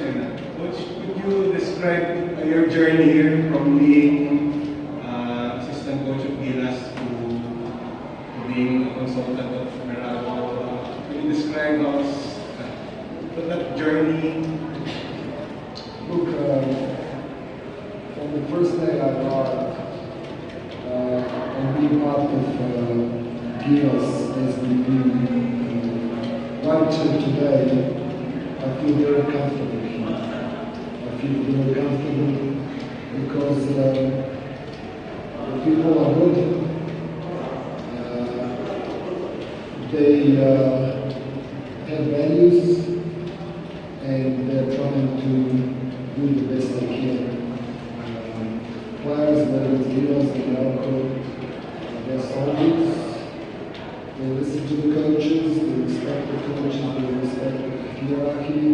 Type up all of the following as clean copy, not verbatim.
Nenad. Coach, could you describe your journey here from being assistant coach of Gilas to being a consultant of Meralco? Could you describe us that journey? Look, from the first day I arrived and being part of Gilas as we do right till today, I feel very comfortable here. I feel very comfortable because the people are good. They have values and they're trying to do the best they can. Players, whether it's Gilas or Meralco, they're soldiers. They listen to the coaches, they respect the coaches, they respect the hierarchy.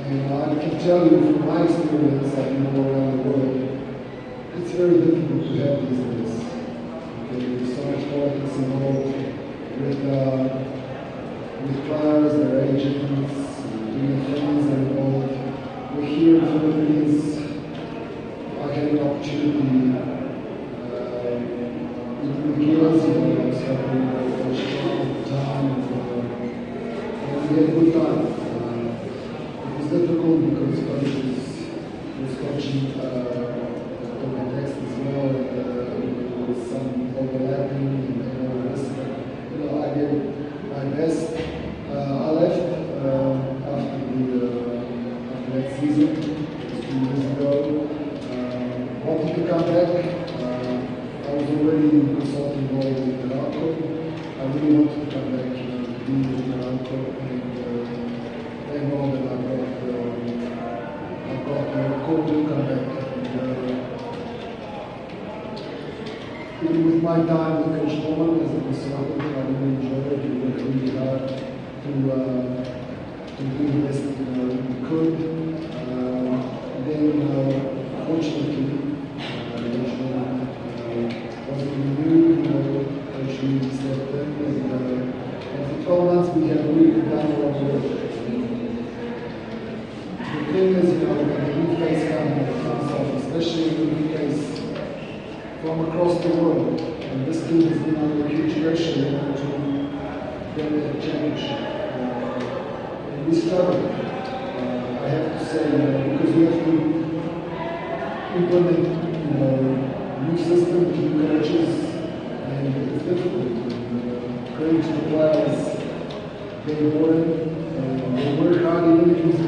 And I can tell you from my experience, I've been all around the world, it's very difficult to have these days. There's so much politics involved with players, their agents, doing things involved. We're here in the Philippines. I had an opportunity with Gilas, I was having a strong time, and we had a good time. It was difficult because coaches was coaching the next as well, and there was some overlapping and all this. I did my best. I left after that season, just 2 years ago. Wanted to come back. I was already in consulting role with Meralco. I really wanted to come back to be with Meralco, and thank God that I got a call to come back. Even with my time with Coach Norman as a consultant, I really enjoyed it. We worked really hard to do the best we could. Then, fortunately, was renewed, Coach really stepped in, and for 12 months we have really done a lot of work. The thing is, when the new face comes off, especially when we face from across the world, and this team has been under huge pressure in order to get that change. And we struggle, I have to say, because we have to implement, new systems, new coaches, and it's difficult. Credit to the players, they work hard, even if it's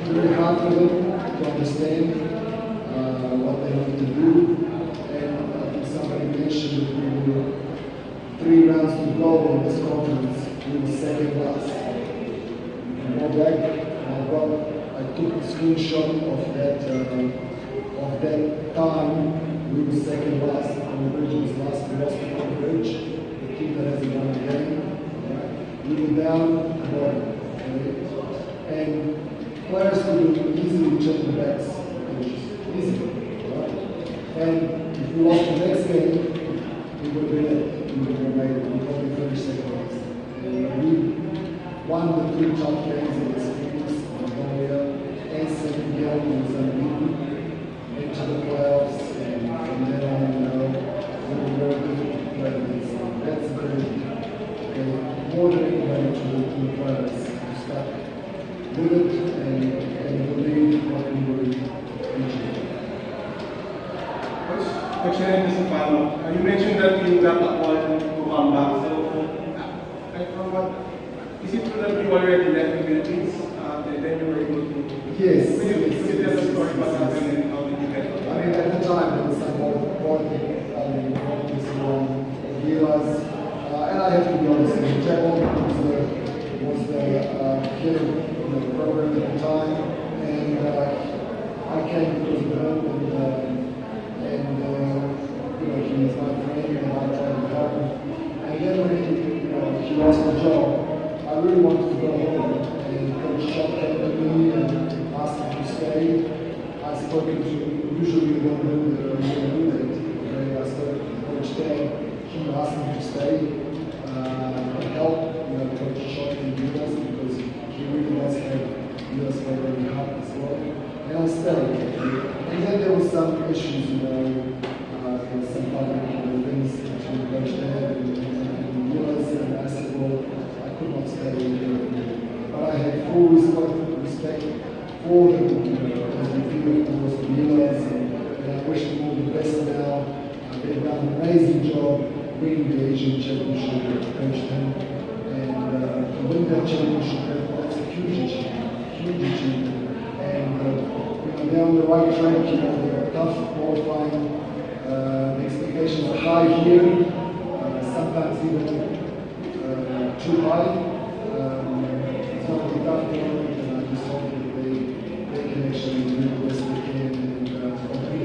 very hard for them to understand what they need to do. And I think somebody mentioned that we were 3 rounds to go in this conference, we were second last. And go back, I took a screenshot of that time. We were second last on the bridge, was last, we lost on the bridge, the team that hasn't won a game. We were down the bottom. And players could easily check the backs, easily. And if we lost the next game, we would have been it. We would have made it. We probably finished second last. And we won the 3 top games in the Philippines, Mongolia, and second game was unbeaten into the playoffs. And then on, we were very difficult to play against. That's great. Okay. More than anybody to the players to start with it and believe what we were reaching. Coach Nenad, just a follow-up. You mentioned that you got a call to come back. So, from what, is it true that you already left the Philippines? Then you were able to. Yes. Could you tell the story about what happened and how did you get it? I mean, at the time, there was some politics around Gilas, and I have to be honest, Jamal was the head of the program at the time, and I came because of him, and he was my friend, and I tried to help him. And then when he lost the job, I really wanted to go home, and Coach Shop came to me and asked me to stay. I spoke to, usually we don't do that, okay? I spoke to Coach Ted, he asked me to stay, help, Coach Shop in Gilas, because he really does have Gilas very hard as well. And I stayed. And then there was some issues, there was some public things between Coach Nenad and Gilas, and I said, well, I could not stay there. But I had full respect for them, as we feel towards the Gilas, and I wish them all the best now. They've done an amazing job winning the Asian Championship with Coach Nenad. And to win that championship, that's a huge achievement. And they're on the right track. They're tough, qualifying. The expectations are high here, sometimes even too high. It's going to be tough tournament, and I just hope that they can actually do the best they can and complete